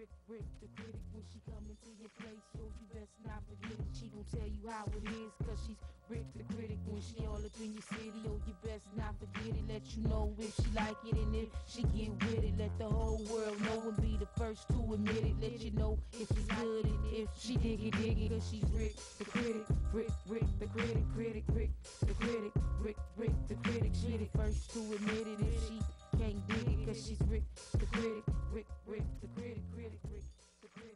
Rick, the critic, when she come into your place, yo, you best not forget it. She gon' tell you how it is, cause she's Rick, the critic, when she all up in your city, yo, you best not forget it. Let you know if she like it and if she get with it. Let the whole world know and be the first to admit it. Let you know if it's good and if she dig it, cause she's Rick, the critic, Rick, the critic, Rick, the critic, Rick, the critic. She the first to admit it if she can't dig it, cause she's Rick, the critic, Rick, the critic, Rick, the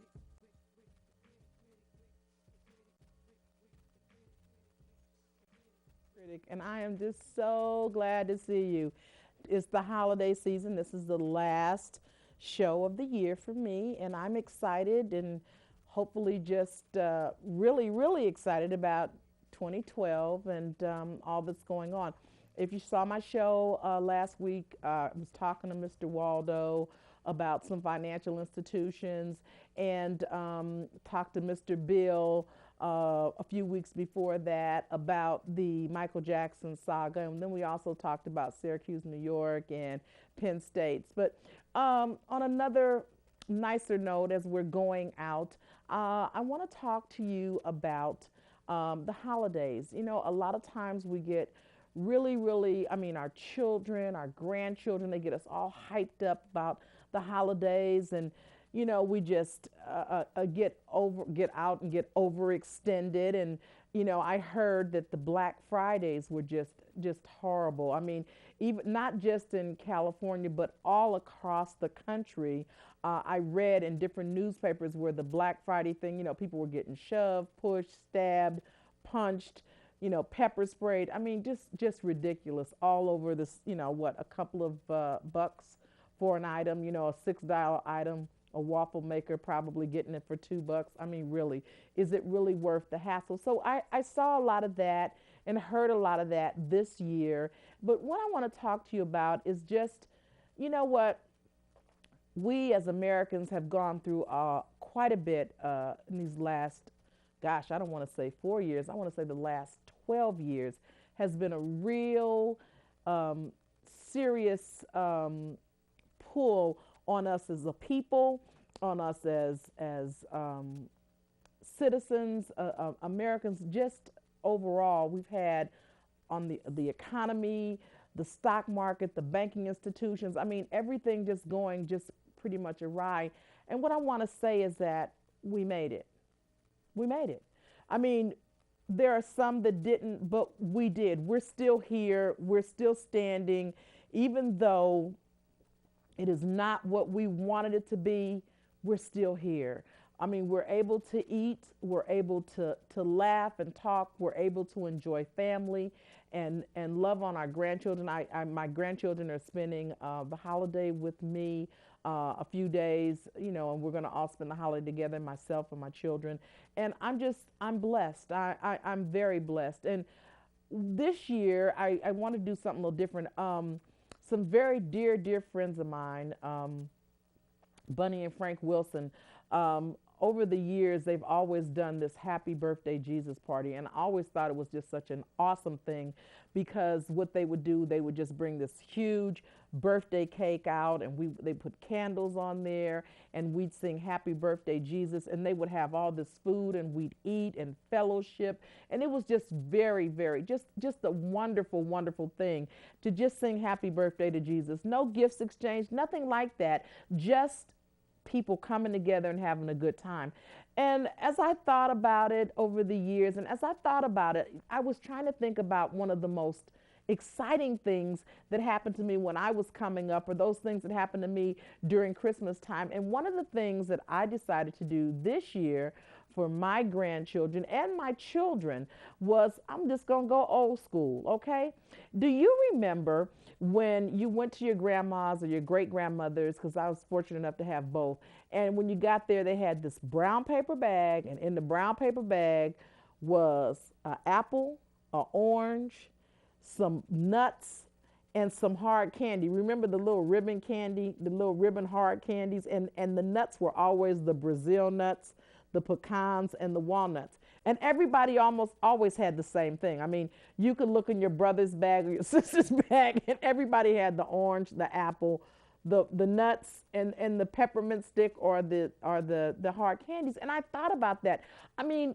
critic. And I am just so glad to see you. It's the holiday season. This is the last show of the year for me, and I'm excited and hopefully just really, really excited about 2012 and all that's going on. If you saw my show last week, I was talking to Mr. Waldo about some financial institutions and talked to Mr. Bill a few weeks before that about the Michael Jackson saga. And then we also talked about Syracuse, New York, and Penn States. But on another nicer note, as we're going out, I want to talk to you about the holidays. You know, a lot of times we get really, really, I mean, our children, our grandchildren, they get us all hyped up about the holidays, and you know, we just get out and get overextended. And you know, I heard that the Black Fridays were just horrible. I mean, even not just in California, but all across the country. I read in different newspapers where the Black Friday thing, you know, people were getting shoved, pushed, stabbed, punched, you know, pepper sprayed. I mean, just ridiculous all over this. You know, what, a couple of bucks for an item. You know, a $6 item. A waffle maker probably getting it for $2. I mean, really, is it really worth the hassle? So I saw a lot of that and heard a lot of that this year. But what I want to talk to you about is just, you know what, we as Americans have gone through quite a bit in these last, gosh, I don't want to say 4 years. I want to say the last 12 years has been a real serious pull on us as a people, on us as citizens, Americans. Just overall, we've had on the economy, the stock market, the banking institutions. I mean, everything just going just pretty much awry. And what I want to say is that we made it. We made it. I mean, there are some that didn't, but we did. We're still here. We're still standing, even though it is not what we wanted it to be. We're still here. I mean, we're able to eat, we're able to laugh and talk, we're able to enjoy family and love on our grandchildren. My grandchildren are spending the holiday with me a few days, you know, and we're going to all spend the holiday together, myself and my children. And I'm blessed. I'm very blessed. And this year, I want to do something a little different. Some very dear friends of mine, Bunny and Frank Wilson, over the years, they've always done this Happy Birthday Jesus party. And I always thought it was just such an awesome thing, because what they would do, they would just bring this huge birthday cake out, and they put candles on there, and we'd sing Happy Birthday Jesus, and they would have all this food, and we'd eat and fellowship. And it was just very, just a wonderful thing to just sing Happy Birthday to Jesus. No gifts exchanged, nothing like that. Just people coming together and having a good time. And as I thought about it over the years, and as I thought about it, I was trying to think about one of the most exciting things that happened to me when I was coming up, or those things that happened to me during Christmas time. And one of the things that I decided to do this year for my grandchildren and my children was, I'm just going to go old school, okay? Do you remember when you went to your grandma's or your great grandmother's, because I was fortunate enough to have both, and when you got there, they had this brown paper bag, and in the brown paper bag was an apple, an orange, some nuts, and some hard candy. Remember the little ribbon candy, the little ribbon hard candies? And the nuts were always the Brazil nuts, the pecans, and the walnuts. And everybody almost always had the same thing. I mean, you could look in your brother's bag or your sister's bag, and everybody had the orange, the apple, the nuts and the peppermint stick or the hard candies. And I thought about that. I mean,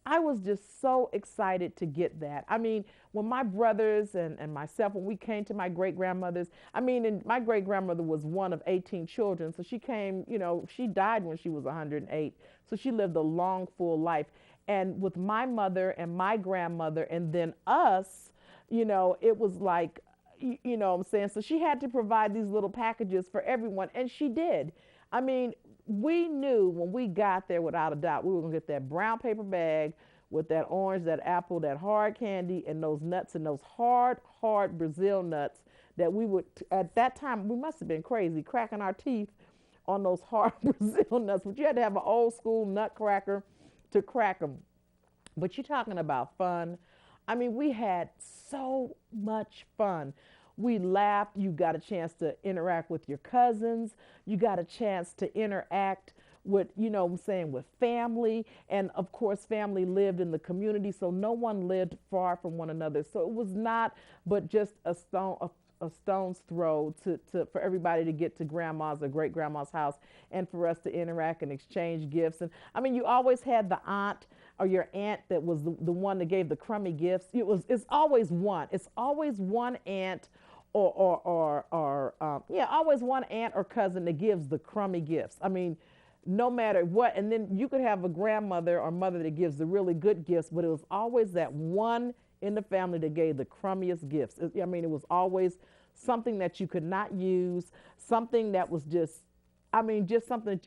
I was just so excited to get that. I mean, when my brothers and myself, when we came to my great grandmother's, I mean, and my great grandmother was one of 18 children. So she came, you know, she died when she was 108. So she lived a long, full life. And with my mother and my grandmother and then us, you know, it was like, you know what I'm saying? So she had to provide these little packages for everyone. And she did. I mean, we knew when we got there without a doubt we were going to get that brown paper bag with that orange, that apple, that hard candy, and those nuts and those hard Brazil nuts that we would, at that time, we must have been crazy, cracking our teeth on those hard Brazil nuts. But you had to have an old school nut cracker to crack them. But you're talking about fun. I mean, we had so much fun. We laughed. You got a chance to interact with your cousins. You got a chance to interact with, you know what I'm saying, with family. And of course, family lived in the community, so no one lived far from one another. So it was not but just a stone's throw for everybody to get to grandma's or great grandma's house and for us to interact and exchange gifts. And I mean, you always had the aunt or your aunt that was the one that gave the crummy gifts. It's always one. It's always one aunt or always one aunt or cousin that gives the crummy gifts. I mean, no matter what. And then you could have a grandmother or mother that gives the really good gifts, but it was always that one in the family that gave the crummiest gifts. I mean, it was always something that you could not use, something that was just, I mean, just something,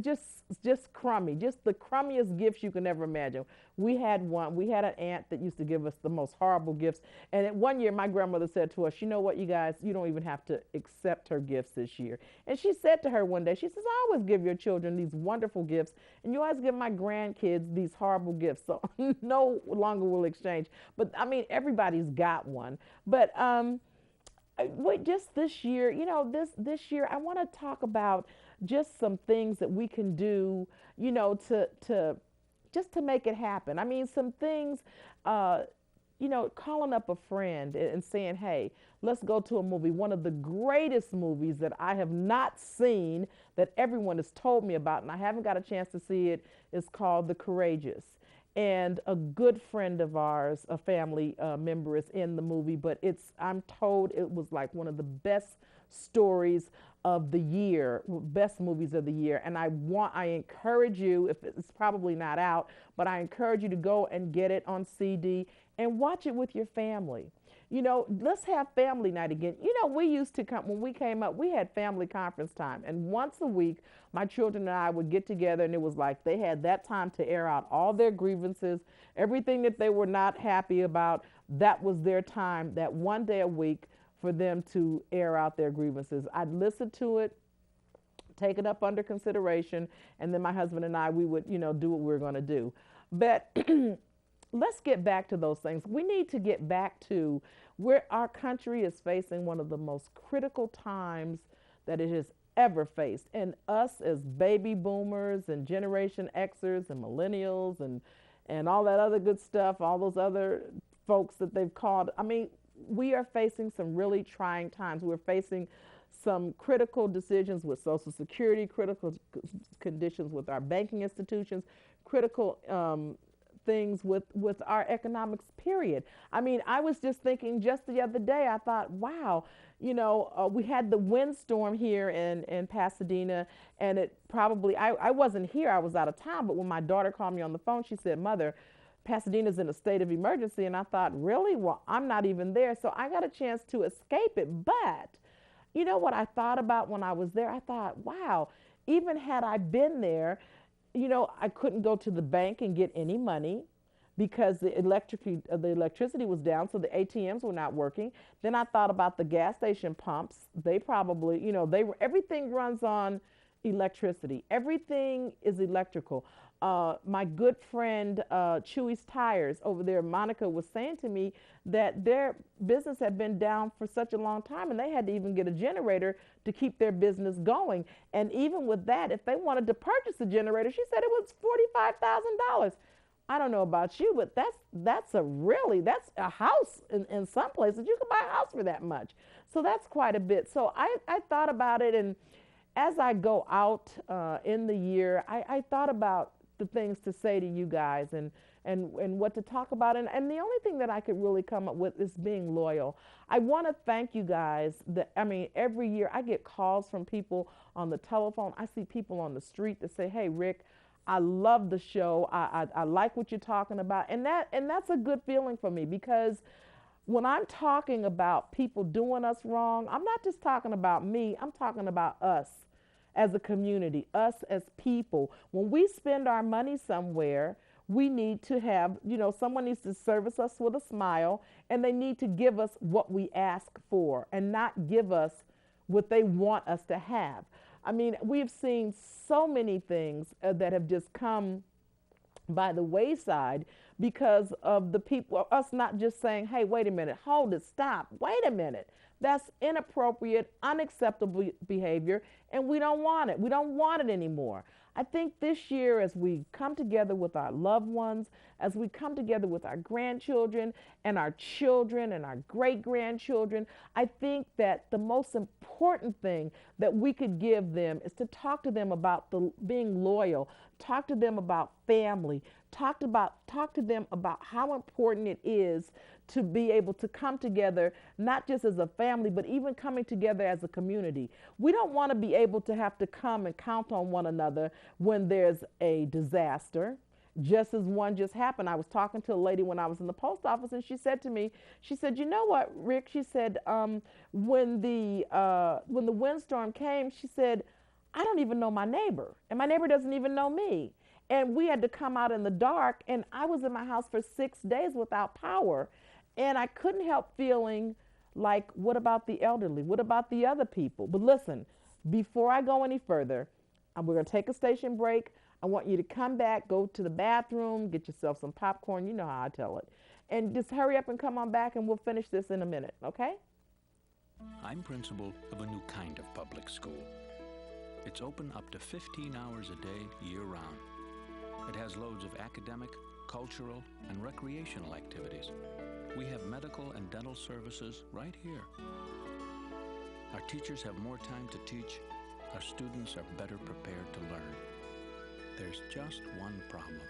just crummy, just the crummiest gifts you can ever imagine. We had an aunt that used to give us the most horrible gifts. And one year, my grandmother said to us, you know what, you guys, you don't even have to accept her gifts this year. And she said to her one day, she says, I always give your children these wonderful gifts, and you always give my grandkids these horrible gifts. So no longer will exchange. But I mean, everybody's got one. But just this year, you know, this year, I want to talk about just some things that we can do, you know, to just to make it happen. I mean, some things, you know, calling up a friend and saying, hey, let's go to a movie. One of the greatest movies that I have not seen that everyone has told me about, and I haven't got a chance to see it, is called The Courageous. And a good friend of ours, a family member, is in the movie, but I'm told it was like one of the best stories of the year, best movies of the year. And I encourage you, if it's probably not out, but I encourage you to go and get it on CD and watch it with your family. You know, let's have family night again. You know, we used to come, when we came up, we had family conference time. And once a week, my children and I would get together, and it was like they had that time to air out all their grievances, everything that they were not happy about. That was their time, that one day a week for them to air out their grievances. I'd listen to it, take it up under consideration, and then my husband and I, we would, you know, do what we were going to do. But let's get back to those things. We need to get back to where our country is facing one of the most critical times that it has ever faced. And us as baby boomers and Generation Xers and millennials and all that other good stuff, all those other folks that they've called, I mean, we are facing some really trying times. We're facing some critical decisions with Social Security, critical conditions with our banking institutions, critical things with our economics, period. I mean, I was just thinking just the other day, I thought, wow, you know, we had the windstorm here in Pasadena, and it probably, I wasn't here, I was out of town, but when my daughter called me on the phone, she said, Mother, Pasadena's in a state of emergency. And I thought, really? Well, I'm not even there. So I got a chance to escape it. But you know what I thought about when I was there? I thought, wow, even had I been there, you know, I couldn't go to the bank and get any money because the electricity was down, so the ATMs were not working. Then I thought about the gas station pumps. They probably, you know, everything runs on electricity. Everything is electrical. My good friend Chewy's Tires over there, Monica, was saying to me that their business had been down for such a long time, and they had to even get a generator to keep their business going. And even with that, if they wanted to purchase a generator, she said it was $45,000. I don't know about you, but that's a house in some places. You can buy a house for that much. So that's quite a bit. So I thought about it, and as I go out in the year, I thought about the things to say to you guys and what to talk about. And the only thing that I could really come up with is being loyal. I want to thank you guys. I mean, every year I get calls from people on the telephone. I see people on the street that say, "Hey, Rick, I love the show. I like what you're talking about," and that's a good feeling for me because when I'm talking about people doing us wrong, I'm not just talking about me. I'm talking about us as a community, us as people. When we spend our money somewhere, we need to have, someone needs to service us with a smile, and they need to give us what we ask for and not give us what they want us to have. I mean, we've seen so many things that have just come by the wayside because of the people, us not just saying, "Hey, wait a minute, hold it, stop, wait a minute." That's inappropriate, unacceptable behavior, and we don't want it. We don't want it anymore. I think this year, as we come together with our loved ones, as we come together with our grandchildren and our children and our great grandchildren, I think that the most important thing that we could give them is to talk to them about being loyal, talk to them about family, talk to them about how important it is to be able to come together, not just as a family, but even coming together as a community. We don't want to be able to have to come and count on one another when there's a disaster. Just as one just happened. I was talking to a lady when I was in the post office, and she said to me, she said, "You know what, Rick?" She said, when the windstorm came, she said, "I don't even know my neighbor, and my neighbor doesn't even know me." And we had to come out in the dark, and I was in my house for 6 days without power. And I couldn't help feeling like, what about the elderly? What about the other people? But listen, before I go any further, we're going to take a station break. I want you to come back, go to the bathroom, get yourself some popcorn. You know how I tell it. And just hurry up and come on back, and we'll finish this in a minute, okay? I'm principal of a new kind of public school. It's open up to 15 hours a day, year-round. It has loads of academic, cultural, and recreational activities. We have medical and dental services right here. Our teachers have more time to teach. Our students are better prepared to learn. There's just one problem.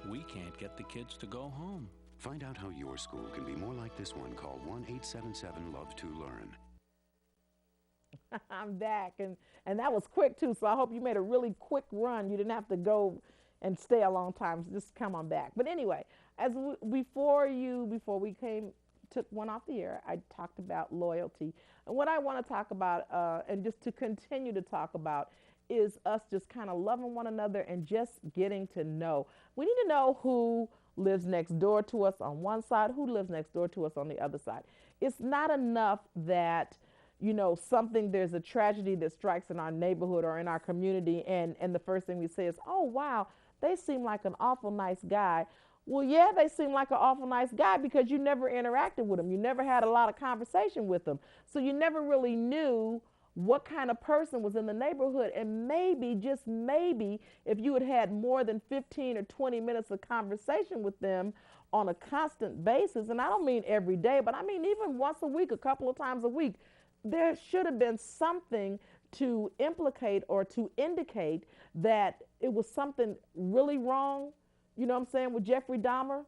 We can't get the kids to go home. Find out how your school can be more like this one. Call 1-877-LOVE-TO-LEARN. I'm back, and that was quick too, so I hope you made a really quick run. You didn't have to go and stay a long time, so just come on back. But anyway, before we took one off the air, I talked about loyalty. And what I want to talk about, and just to continue to talk about, is us just kind of loving one another and just getting to know. We need to know who lives next door to us on one side, who lives next door to us on the other side. It's not enough that, there's a tragedy that strikes in our neighborhood or in our community, and the first thing we say is, "Oh, wow, they seem like an awful nice guy." Well, yeah, they seem like an awful nice guy because you never interacted with them. You never had a lot of conversation with them. So you never really knew what kind of person was in the neighborhood. And maybe, just maybe, if you had had more than 15 or 20 minutes of conversation with them on a constant basis, and I don't mean every day, but I mean even once a week, a couple of times a week, there should have been something to implicate or to indicate that it was something really wrong, you know what I'm saying, with Jeffrey Dahmer.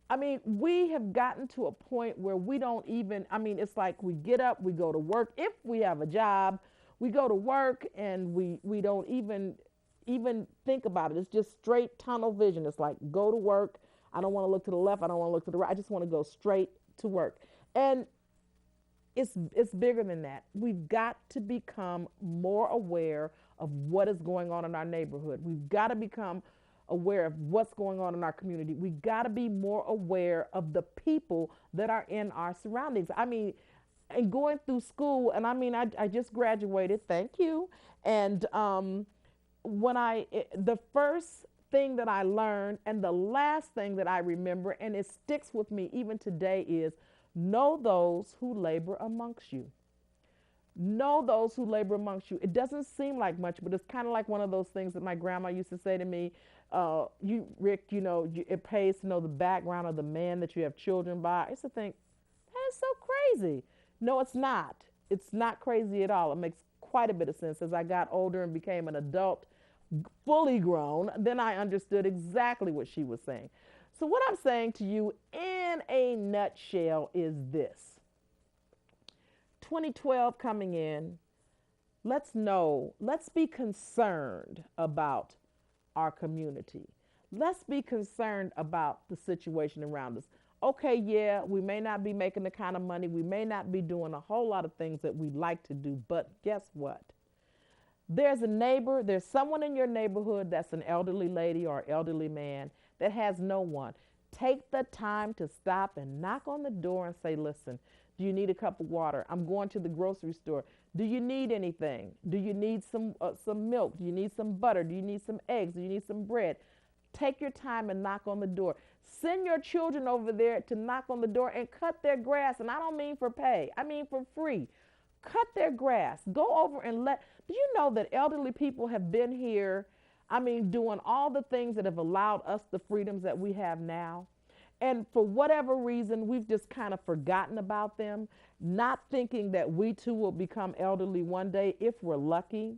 I mean, we have gotten to a point where we don't even, it's like we get up, we go to work. If we have a job, we go to work and we don't even think about it. It's just straight tunnel vision. It's like, go to work. I don't want to look to the left. I don't want to look to the right. I just want to go straight to work. And it's bigger than that. We've got to become more aware of what is going on in our neighborhood. We've got to become aware of what's going on in our community. We got to be more aware of the people that are in our surroundings. And going through school, and I just graduated, thank you. And the first thing that I learned and the last thing that I remember, and it sticks with me even today, is know those who labor amongst you. Know those who labor amongst you. It doesn't seem like much, but it's kind of like one of those things that my grandma used to say to me. You, Rick, it pays to know the background of the man that you have children by. I used to think, that is so crazy. No, it's not. It's not crazy at all. It makes quite a bit of sense. As I got older and became an adult, fully grown, then I understood exactly what she was saying. So what I'm saying to you in a nutshell is this. 2012 coming in, let's be concerned about our community. Let's be concerned about the situation around us. Okay, yeah, we may not be making the kind of money, we may not be doing a whole lot of things that we like to do, but guess what? There's a neighbor, there's someone in your neighborhood that's an elderly lady or elderly man that has no one. Take the time to stop and knock on the door and say, listen, do you need a cup of water? I'm going to the grocery store. Do you need anything? Do you need some milk? Do you need some butter? Do you need some eggs? Do you need some bread? Take your time and knock on the door. Send your children over there to knock on the door and cut their grass. And I don't mean for pay. I mean for free. Cut their grass. Go over and do you know that elderly people have been here, doing all the things that have allowed us the freedoms that we have now? And for whatever reason, we've just kind of forgotten about them, not thinking that we too will become elderly one day if we're lucky.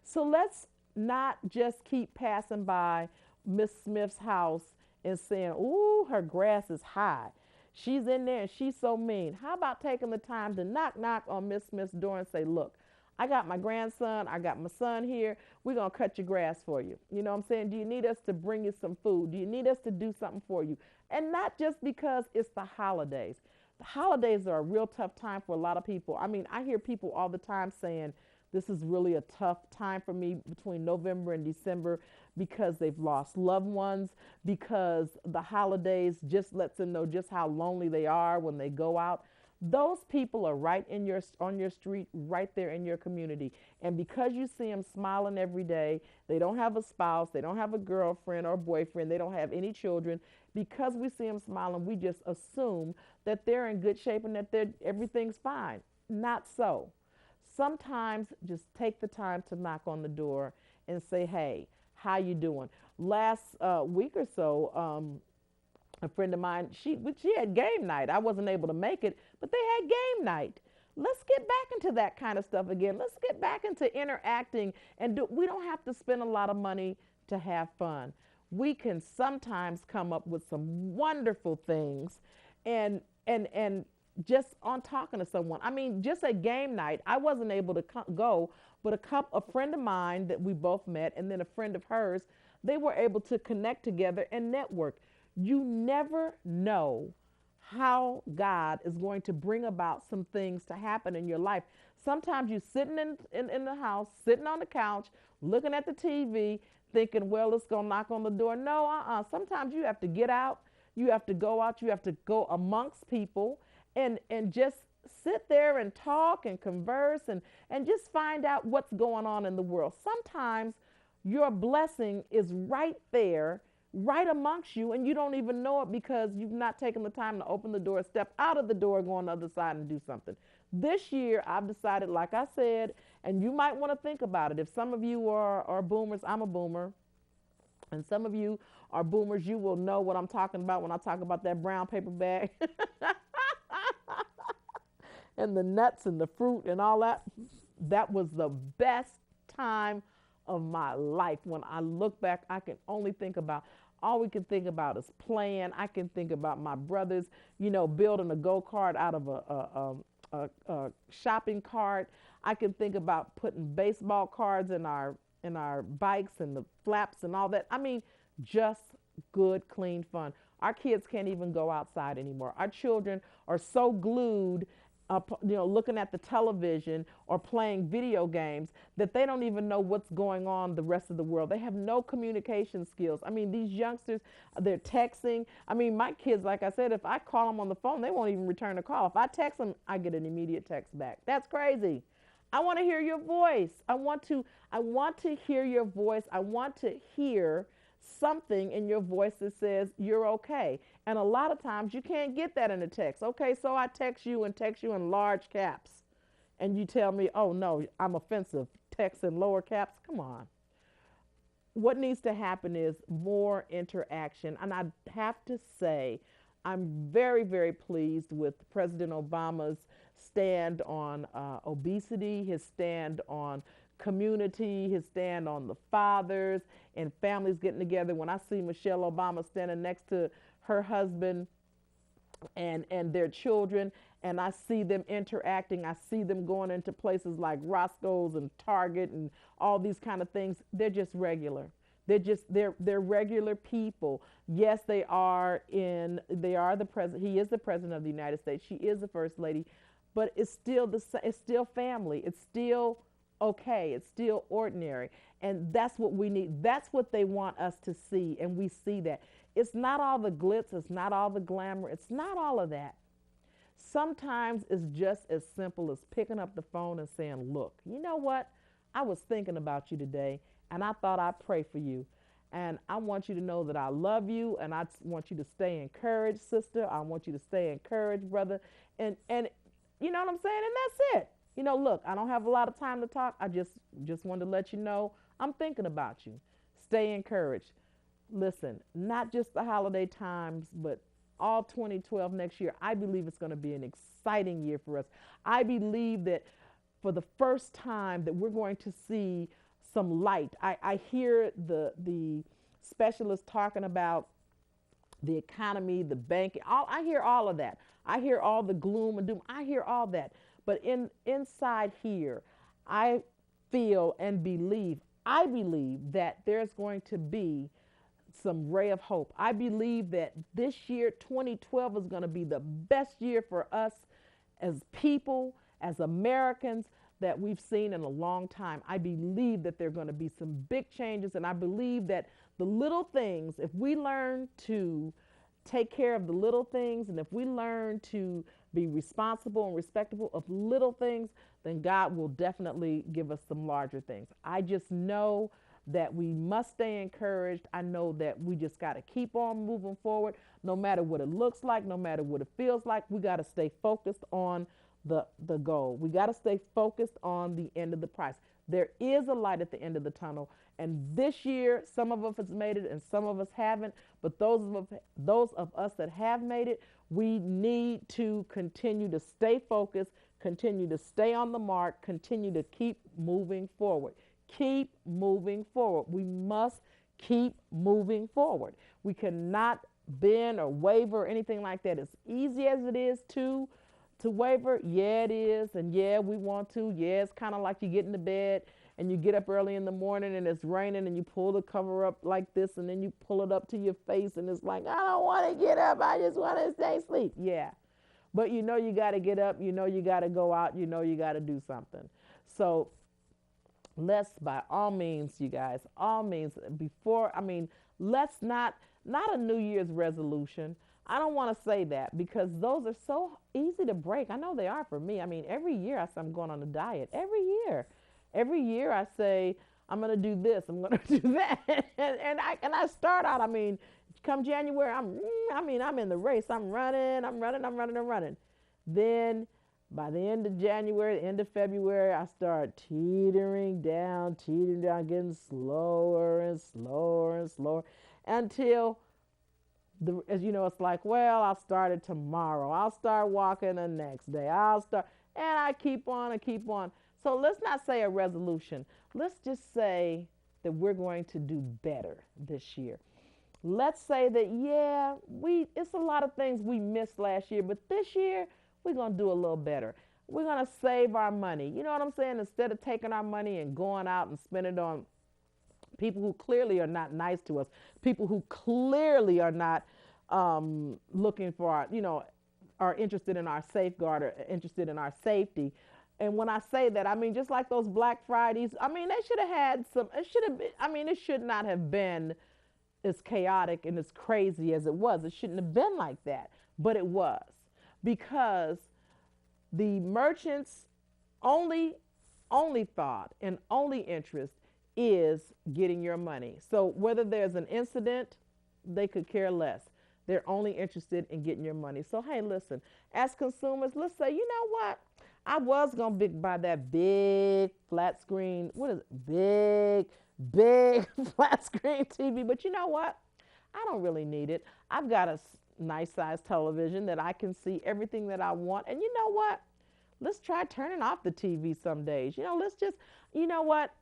So let's not just keep passing by Miss Smith's house and saying, ooh, her grass is high. She's in there and she's so mean. How about taking the time to knock on Miss Smith's door and say, look, I got my grandson, I got my son here. We're going to cut your grass for you. You know what I'm saying? Do you need us to bring you some food? Do you need us to do something for you? And not just because it's the holidays. The holidays are a real tough time for a lot of people. I hear people all the time saying, this is really a tough time for me between November and December because they've lost loved ones, because the holidays just lets them know just how lonely they are when they go out. Those people are right on your street, right there in your community. And because you see them smiling every day, they don't have a spouse, they don't have a girlfriend or boyfriend, they don't have any children. Because we see them smiling, we just assume that they're in good shape and that everything's fine. Not so. Sometimes just take the time to knock on the door and say, hey, how you doing? Last week or so, a friend of mine, she had game night. I wasn't able to make it, but they had game night. Let's get back into that kind of stuff again. Let's get back into interacting, and we don't have to spend a lot of money to have fun. We can sometimes come up with some wonderful things and just on talking to someone. Just a game night, I wasn't able to go, but a friend of mine that we both met and then a friend of hers, they were able to connect together and network. You never know how God is going to bring about some things to happen in your life. Sometimes you're sitting in the house, sitting on the couch, looking at the TV, thinking, well, it's going to knock on the door. No, sometimes you have to get out. You have to go out. You have to go amongst people and just sit there and talk and converse and just find out what's going on in the world. Sometimes your blessing is right there, right amongst you, and you don't even know it because you've not taken the time to open the door, step out of the door, go on the other side and do something. This year, I've decided, like I said, and you might want to think about it. If some of you are boomers, I'm a boomer, and some of you are boomers, you will know what I'm talking about when I talk about that brown paper bag and the nuts and the fruit and all that. That was the best time of my life. When I look back, I can only think about, all we can think about is playing. I can think about my brothers, building a go-kart out of a shopping cart. I can think about putting baseball cards in our bikes and the flaps and all that. Just good, clean fun. Our kids can't even go outside anymore. Our children are so glued looking at the television or playing video games that they don't even know what's going on the rest of the world. They have no communication skills. These youngsters, they're texting. My kids, like I said, if I call them on the phone, they won't even return a call. If I text them, I get an immediate text back. That's crazy. I want to hear your voice. I want to hear your voice. I want to hear something in your voice that says you're okay. And a lot of times you can't get that in a text. Okay, so I text you in large caps. and you tell me, oh no, I'm offensive, text in lower caps. Come on. What needs to happen is more interaction. And I have to say, I'm very, very pleased with President Obama's stand on obesity, his stand on community, his stand on the fathers and families getting together. When I see Michelle Obama standing next to her husband and their children, and I see them interacting, I see them going into places like Roscoe's and Target and all these kind of things. They're just regular. They're regular people. Yes, they are the president. He is the president of the United States. She is the first lady, but it's still family. It's still okay. It's still ordinary. And that's what we need. That's what they want us to see. And we see that. It's not all the glitz. It's not all the glamour. It's not all of that. Sometimes it's just as simple as picking up the phone and saying, look, you know what? I was thinking about you today, and I thought I'd pray for you. And I want you to know that I love you, and I want you to stay encouraged, sister. I want you to stay encouraged, brother. And you know what I'm saying? And that's it. You know, look, I don't have a lot of time to talk. I just wanted to let you know I'm thinking about you. Stay encouraged. Listen, not just the holiday times, but all 2012 next year, I believe it's going to be an exciting year for us. I believe that for the first time that we're going to see some light. I hear the specialists talking about the economy, the banking. I hear all of that. I hear all the gloom and doom. I hear all that. But inside here, I feel and believe, I believe that there's going to be some ray of hope. I believe that this year, 2012, is going to be the best year for us as people, as Americans, that we've seen in a long time. I believe that there are going to be some big changes, and I believe that the little things, if we learn to take care of the little things, and if we learn to be responsible and respectable of little things, then God will definitely give us some larger things. I just know that we must stay encouraged. I know that we just got to keep on moving forward, no matter what it looks like, no matter what it feels like. We got to stay focused on the goal. We got to stay focused on the end of the price. There is a light at the end of the tunnel. And this year, some of us has made it and some of us haven't. But those of us that have made it, we need to continue to stay focused, continue to stay on the mark, continue to keep moving forward. Keep moving forward. We must keep moving forward. We cannot bend or waver or anything like that. As easy as it is to waver, yeah, it is. And yeah, we want to. Yeah, it's kind of like you get into bed and you get up early in the morning and it's raining and you pull the cover up like this and then you pull it up to your face and it's like, I don't want to get up. I just want to stay asleep. Yeah. But you know you got to get up. You know you got to go out. You know you got to do something. So let's, by all means, you guys, all means, let's not a New Year's resolution. I don't want to say that because those are so easy to break. I know they are for me. I mean, every year I say I'm going on a diet. Every year I say I'm going to do this, I'm going to do that. and I start out, come January, I'm in the race. I'm running. Then by the end of January, the end of February, I start teetering down, getting slower and slower and slower until as you know, it's like, well, I'll start it tomorrow. I'll start walking the next day. And I keep on. So let's not say a resolution. Let's just say that we're going to do better this year. Let's say that, yeah, it's a lot of things we missed last year, but this year we're going to do a little better. We're going to save our money. You know what I'm saying? Instead of taking our money and going out and spending it on people who clearly are not nice to us, people who clearly are not looking for our, are interested in our safeguard or interested in our safety. And when I say that, I mean, just like those Black Fridays, they should have had it should not have been as chaotic and as crazy as it was. It shouldn't have been like that, but it was, because the merchants' only thought and only interest is getting your money. So whether there's an incident, they could care less. They're only interested in getting your money. So, hey, listen, as consumers, let's say, you know what? I was going to buy that big flat screen. What is it? Big flat screen TV. But you know what? I don't really need it. I've got a nice size television that I can see everything that I want. And you know what? Let's try turning off the TV some days. Let's just, you know what?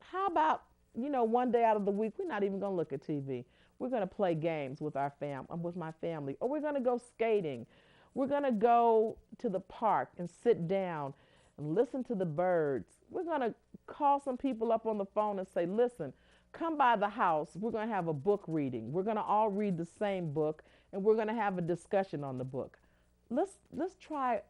How about, one day out of the week, we're not even going to look at TV. We're going to play games with with my family, or we're going to go skating. We're going to go to the park and sit down and listen to the birds. We're going to call some people up on the phone and say, listen, come by the house. We're going to have a book reading. We're going to all read the same book, and we're going to have a discussion on the book. Let's try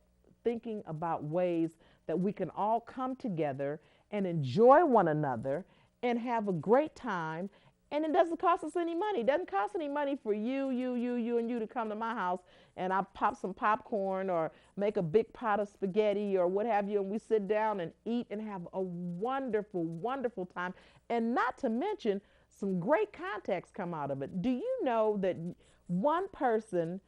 thinking about ways that we can all come together and enjoy one another and have a great time. And it doesn't cost us any money. It doesn't cost any money for you, and you to come to my house and I pop some popcorn or make a big pot of spaghetti or what have you, and we sit down and eat and have a wonderful, wonderful time. And not to mention, some great contacts come out of it. Do you know that one person,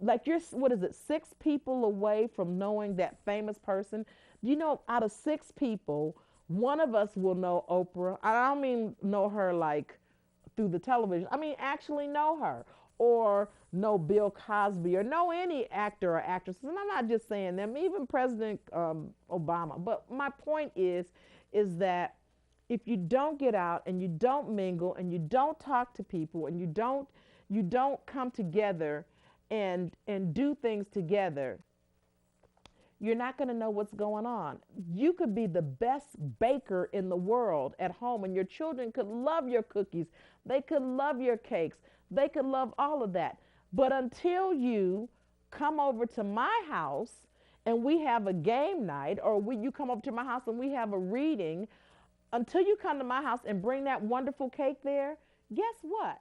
like you're, 6 people away from knowing that famous person? Do you know out of 6 people, one of us will know Oprah? I don't mean know her like through the television. I mean actually know her, or know Bill Cosby, or know any actor or actress. And I'm not just saying them, even President Obama. But my point is that if you don't get out and you don't mingle and you don't talk to people and you don't come together and do things together, you're not going to know what's going on. You could be the best baker in the world at home, and your children could love your cookies. They could love your cakes. They could love all of that. But until you come over to my house and we have a game night, or you come over to my house and we have a reading, until you come to my house and bring that wonderful cake there, guess what?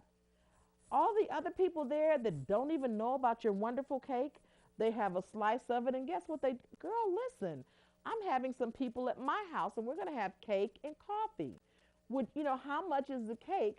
All the other people there that don't even know about your wonderful cake, they have a slice of it, and guess what girl, listen, I'm having some people at my house and we're going to have cake and coffee. How much is the cake?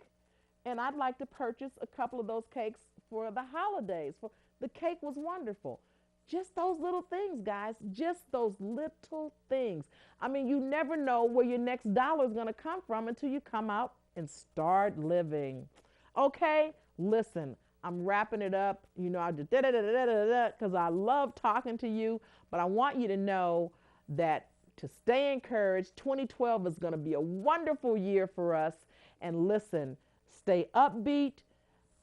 And I'd like to purchase a couple of those cakes for the holidays. The cake was wonderful. Just those little things, guys, just those little things. I mean, you never know where your next dollar is going to come from until you come out and start living. Okay, listen. I'm wrapping it up. I just because I love talking to you, but I want you to know that to stay encouraged, 2012 is going to be a wonderful year for us. And listen, stay upbeat,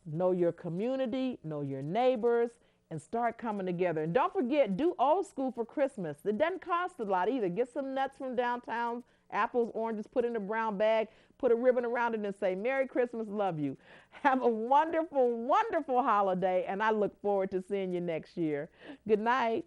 know your community, know your neighbors, and start coming together. And don't forget, do old school for Christmas. It doesn't cost a lot either. Get some nuts from downtown, apples, oranges, put in a brown bag, put a ribbon around it and say, Merry Christmas, love you. Have a wonderful, wonderful holiday, and I look forward to seeing you next year. Good night.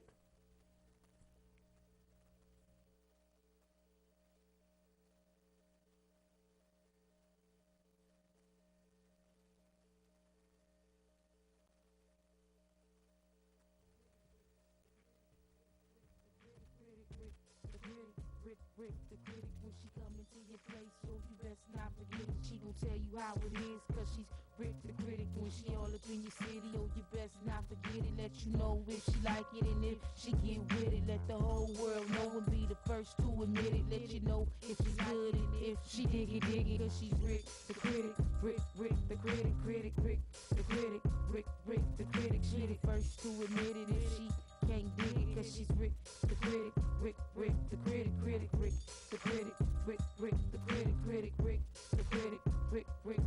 Rick, the critic, when she come into your place, so you best not forget it. She gon' tell you how it is, cause she's Rick the critic. When she all up in your city, oh, you best not forget it. Let you know if she like it, and if she get with it. Let the whole world know and be the first to admit it. Let you know if it's good and if she dig it, cause she's Rick the critic. Rick the critic, Rick the critic, Rick the critic. She the first to admit it if she can't dig it, cause she's Rick the critic, Rick the critic, Rick the critic, Rick the critic, Rick the critic, Rick